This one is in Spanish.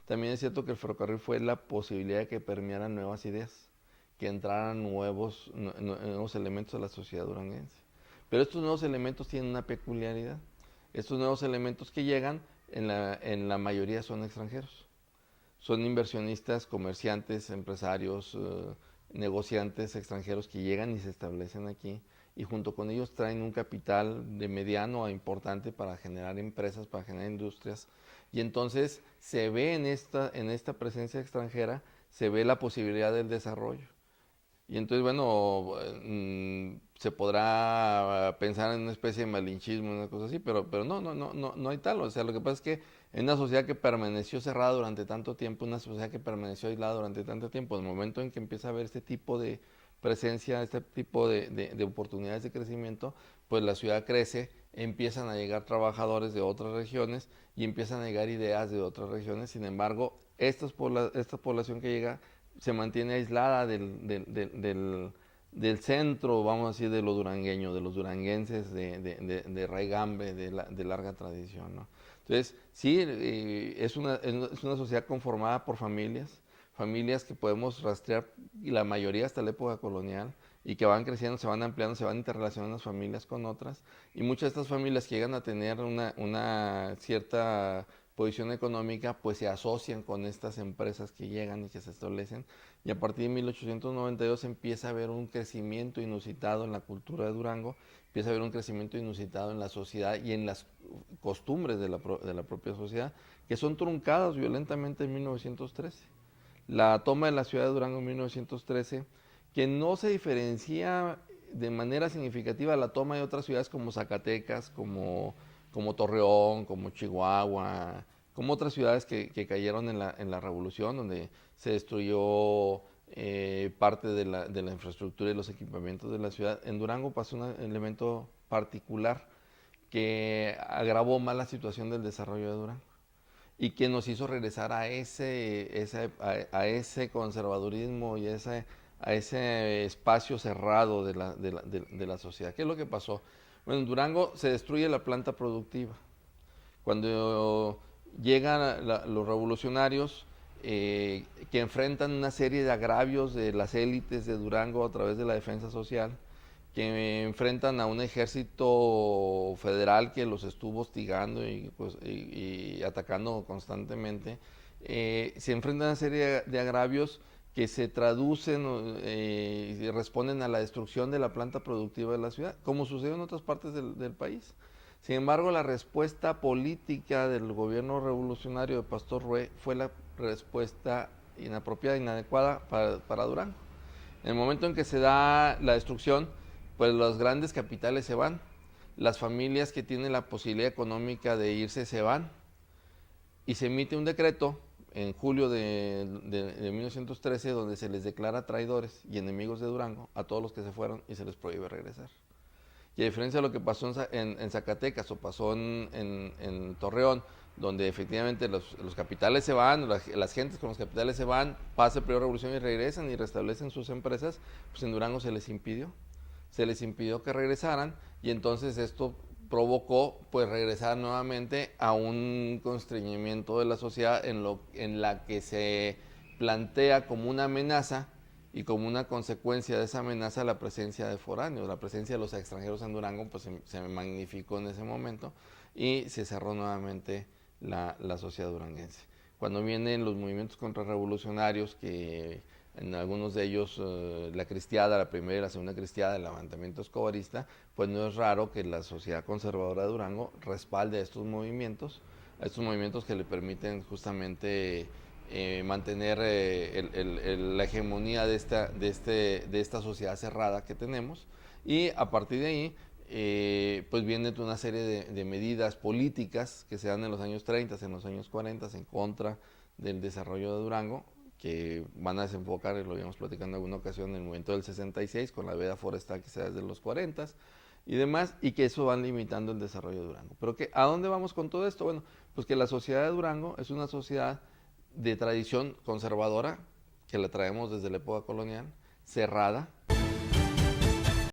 también es cierto que el ferrocarril fue la posibilidad de que permearan nuevas ideas, que entraran nuevos elementos a la sociedad duranguense. Pero estos nuevos elementos tienen una peculiaridad. Estos nuevos elementos que llegan, en la mayoría son extranjeros. Son inversionistas, comerciantes, empresarios, negociantes extranjeros que llegan y se establecen aquí, y junto con ellos traen un capital de mediano a importante para generar empresas, para generar industrias, y entonces se ve en esta presencia extranjera, se ve la posibilidad del desarrollo. Y entonces, bueno, se podrá pensar en una especie de malinchismo, una cosa así, pero no hay tal. O sea, lo que pasa es que en una sociedad que permaneció cerrada durante tanto tiempo, una sociedad que permaneció aislada durante tanto tiempo, en el momento en que empieza a haber este tipo de presencia, este tipo de oportunidades de crecimiento, pues la ciudad crece, empiezan a llegar trabajadores de otras regiones y empiezan a llegar ideas de otras regiones. Sin embargo, esta población que llega se mantiene aislada del centro, vamos a decir, de lo durangueño, de los duranguenses de raigambre, de larga tradición, ¿no? Entonces, sí, es una sociedad conformada por familias que podemos rastrear, y la mayoría hasta la época colonial, y que van creciendo, se van ampliando, se van interrelacionando las familias con otras, y muchas de estas familias que llegan a tener una cierta posición económica, pues se asocian con estas empresas que llegan y que se establecen, y a partir de 1892 empieza a haber un crecimiento inusitado en la cultura de Durango, empieza a haber un crecimiento inusitado en la sociedad y en las costumbres de la propia sociedad, que son truncadas violentamente en 1913. La toma de la ciudad de Durango en 1913, que no se diferencia de manera significativa a la toma de otras ciudades como Zacatecas, como Torreón, como Chihuahua, como otras ciudades que cayeron en la revolución, donde se destruyó parte de la infraestructura y los equipamientos de la ciudad. En Durango pasó un elemento particular que agravó más la situación del desarrollo de Durango, y que nos hizo regresar a ese conservadurismo y a ese espacio cerrado de la sociedad. ¿Qué es lo que pasó? Bueno, en Durango se destruye la planta productiva. Cuando llegan los revolucionarios, que enfrentan una serie de agravios de las élites de Durango a través de la defensa social, que enfrentan a un ejército federal que los estuvo hostigando y atacando constantemente, se enfrentan a una serie de agravios que se traducen y responden a la destrucción de la planta productiva de la ciudad, como sucedió en otras partes del país. Sin embargo, la respuesta política del gobierno revolucionario de Pastor Rue fue la respuesta inapropiada, inadecuada para Durango. En el momento en que se da la destrucción, pues los grandes capitales se van, las familias que tienen la posibilidad económica de irse se van, y se emite un decreto en julio de 1913 donde se les declara traidores y enemigos de Durango a todos los que se fueron, y se les prohíbe regresar. Y a diferencia de lo que pasó en Zacatecas o pasó en Torreón, donde efectivamente los capitales se van, las gentes con los capitales se van, pasa el periodo de revolución y regresan y restablecen sus empresas, pues en Durango se les impidió que regresaran, y entonces esto provocó pues regresar nuevamente a un constreñimiento de la sociedad en la que se plantea como una amenaza, y como una consecuencia de esa amenaza, la presencia de foráneos, la presencia de los extranjeros en Durango, pues se magnificó en ese momento, y se cerró nuevamente la sociedad duranguense. Cuando vienen los movimientos contrarrevolucionarios, que en algunos de ellos la cristiada, la primera y la segunda cristiada, el levantamiento escobarista, pues no es raro que la sociedad conservadora de Durango respalde a estos movimientos que le permiten justamente mantener la hegemonía de esta sociedad cerrada que tenemos, y a partir de ahí pues viene una serie de medidas políticas que se dan en los años 30, en los años 40 en contra del desarrollo de Durango, que van a desenfocar, y lo habíamos platicado en alguna ocasión, en el movimiento del 66 con la veda forestal que se da desde los 40 y demás, y que eso van limitando el desarrollo de Durango. Pero ¿a dónde vamos con todo esto? Bueno, pues que la sociedad de Durango es una sociedad de tradición conservadora, que la traemos desde la época colonial, cerrada,